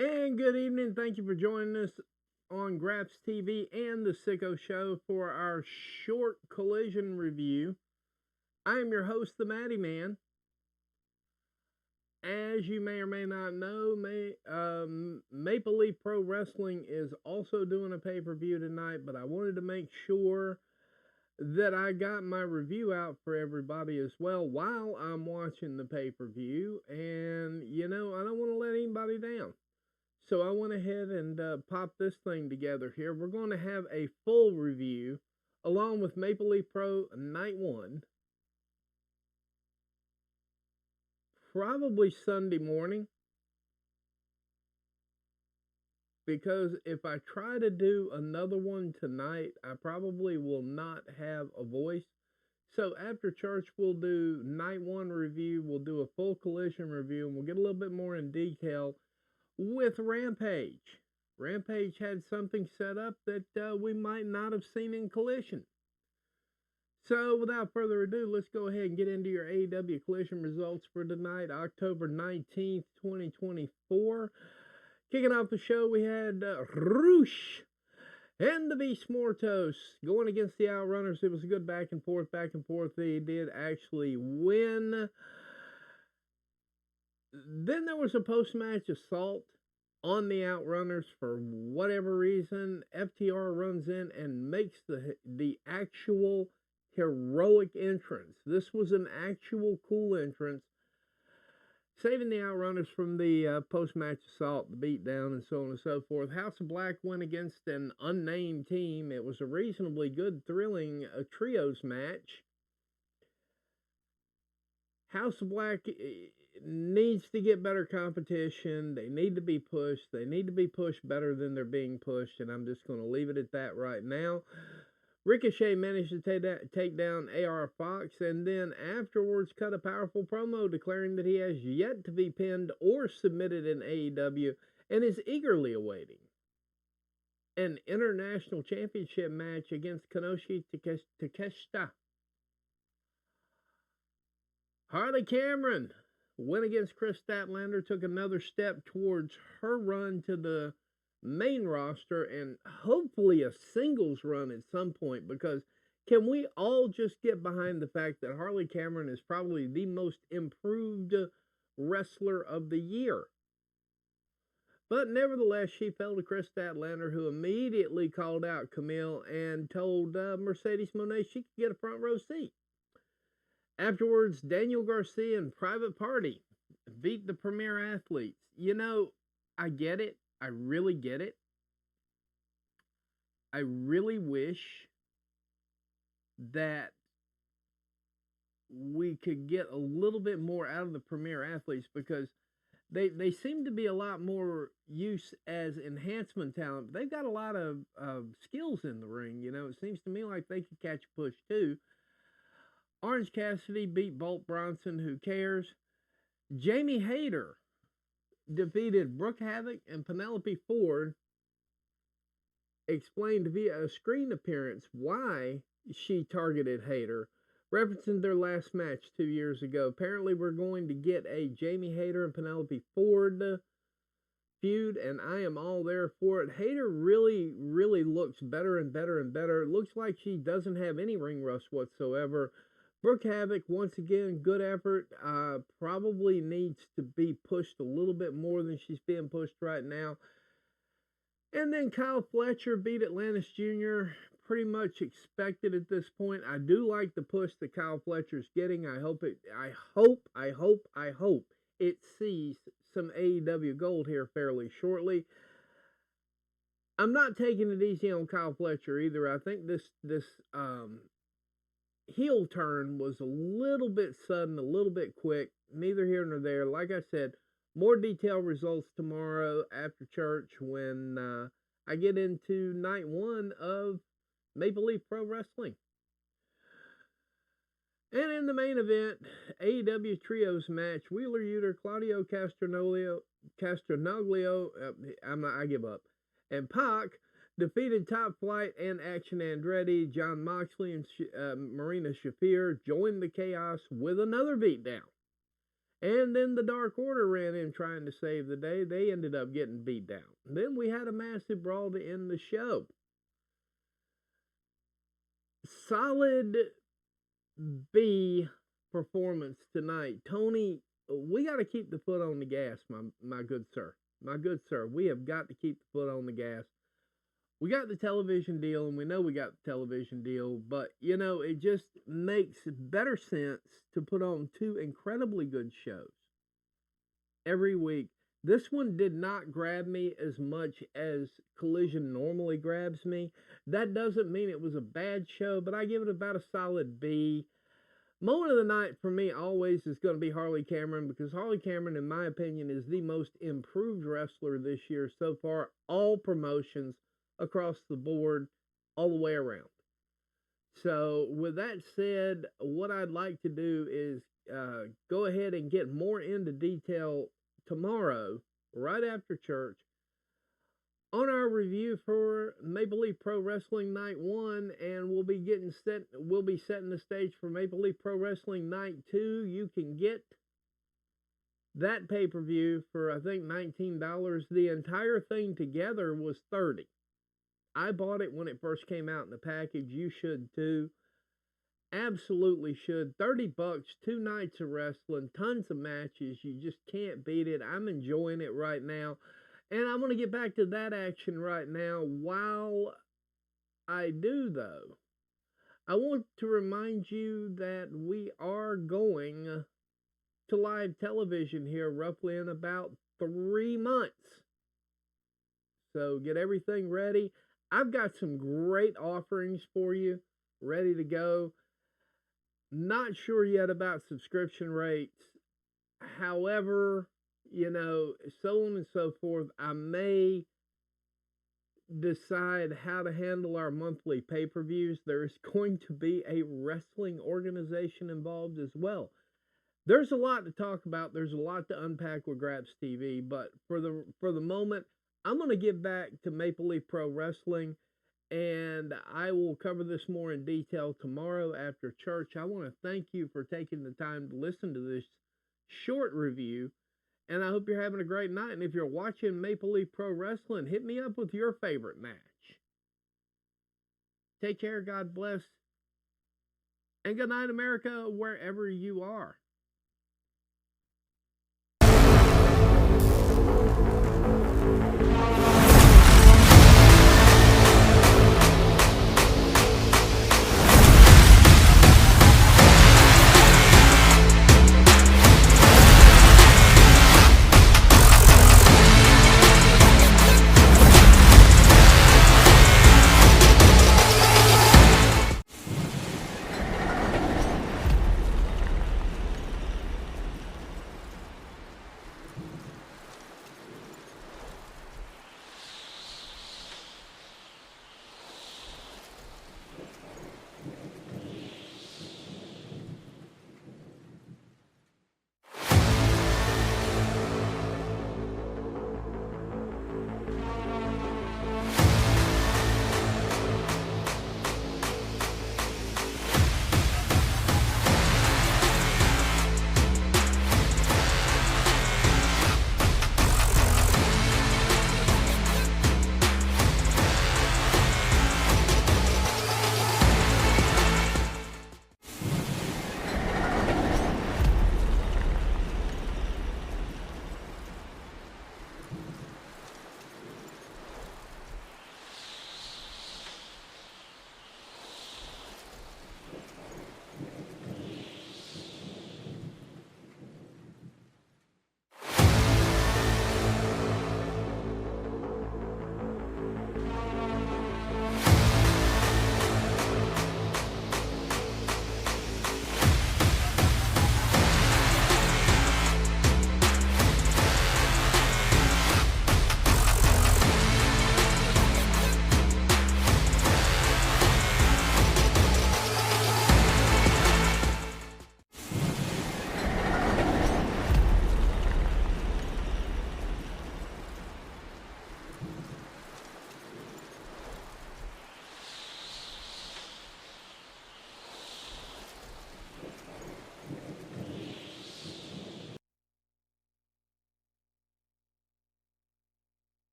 And good evening. Thank you for joining us on Graps TV and the Sicko Show for our short collision review. I am your host, the Matty Man. As you may or may not know, Maple Leaf Pro Wrestling is also doing a pay-per-view tonight, but I wanted to make sure that I got my review out for everybody as well while I'm watching the pay-per-view. And, I don't want to let anybody down. So I went ahead and popped this thing together here. We're going to have a full review along with Maple Leaf Pro Night One. Probably Sunday morning. Because if I try to do another one tonight, I probably will not have a voice. So after church, we'll do Night One review. We'll do a full collision review. And we'll get a little bit more in detail with Rampage. Rampage had something set up that we might not have seen in Collision. So without further ado, let's go ahead and get into your AEW Collision results for tonight, October 19th, 2024. Kicking off the show, we had Roosh and the Beast Mortos going against the Outrunners. It was a good back and forth. They did actually win. Then there was a post-match assault on the Outrunners for whatever reason. FTR runs in and makes the actual heroic entrance. This was an actual cool entrance, saving the Outrunners from the post-match assault, the beatdown, and so on and so forth. House of Black went against an unnamed team. It was a reasonably good, thrilling trios match. House of Black needs to get better competition. They need to be pushed. They need to be pushed better than they're being pushed, and I'm just going to leave it at that right now. Ricochet managed to take down AR Fox, and then afterwards cut a powerful promo declaring that he has yet to be pinned or submitted in AEW and is eagerly awaiting an international championship match against Konosuke Takeshita. Harley Cameron went against Kris Statlander, took another step towards her run to the main roster and hopefully a singles run at some point, because can we all just get behind the fact that Harley Cameron is probably the most improved wrestler of the year? But nevertheless, she fell to Kris Statlander, who immediately called out Kamille and told Mercedes Mone she could get a front row seat. Afterwards, Daniel Garcia and Private Party beat the Premier Athletes. I get it. I really get it. I really wish that we could get a little bit more out of the Premier Athletes, because they seem to be a lot more use as enhancement talent. But they've got a lot of skills in the ring. It seems to me like they could catch a push too. Orange Cassidy beat Bolt Bronson. Who cares? Jamie Hayter defeated Brooke Havoc, and Penelope Ford explained via a screen appearance why she targeted Hayter, referencing their last match 2 years ago. Apparently, we're going to get a Jamie Hayter and Penelope Ford feud, and I am all there for it. Hayter really, really looks better and better and better. It looks like she doesn't have any ring rust whatsoever. Brooke Havoc, once again, good effort. Probably needs to be pushed a little bit more than she's being pushed right now. And then Kyle Fletcher beat Atlantis Jr. Pretty much expected at this point. I do like the push that Kyle Fletcher's getting. I hope it sees some AEW gold here fairly shortly. I'm not taking it easy on Kyle Fletcher either. I think this heel turn was a little bit sudden, a little bit quick. Neither here nor there. Like I said, more detailed results tomorrow after church when I get into Night One of Maple Leaf Pro Wrestling. And in the main event, AEW Trios match, Wheeler Yuta, Claudio Castronoglio, I give up, and Pac defeated Top Flight and Action Andretti. John Moxley and Marina Shafir joined the Chaos with another beatdown. And then the Dark Order ran in trying to save the day. They ended up getting beat down. Then we had a massive brawl to end the show. Solid B performance tonight. Tony, we got to keep the foot on the gas, my good sir. My good sir, we have got to keep the foot on the gas. We got the television deal, and we know we got the television deal, but, you know, it just makes better sense to put on two incredibly good shows every week. This one did not grab me as much as Collision normally grabs me. That doesn't mean it was a bad show, but I give it about a solid B. Moment of the night for me always is going to be Harley Cameron, because Harley Cameron, in my opinion, is the most improved wrestler this year so far, all promotions across the board, all the way around. So with that said, what I'd like to do is go ahead and get more into detail tomorrow, right after church, on our review for Maple Leaf Pro Wrestling Night 1, and we'll be setting the stage for Maple Leaf Pro Wrestling Night 2. You can get that pay-per-view for, I think, $19. The entire thing together was $30. I bought it when it first came out in the package. You should too. Absolutely should. $30, 2 nights of wrestling, tons of matches. You just can't beat it. I'm enjoying it right now. And I'm going to get back to that action right now. While I do, though, I want to remind you that we are going to live television here roughly in about 3 months. So get everything ready. I've got some great offerings for you ready to go. Not sure yet about subscription rates. However, you know, so on and so forth. I may decide how to handle our monthly pay-per-views. There's going to be a wrestling organization involved as well. There's a lot to talk about. There's a lot to unpack with Graps TV, but for the moment, I'm going to get back to Maple Leaf Pro Wrestling, and I will cover this more in detail tomorrow after church. I want to thank you for taking the time to listen to this short review, and I hope you're having a great night. And if you're watching Maple Leaf Pro Wrestling, hit me up with your favorite match. Take care, God bless, and good night, America, wherever you are.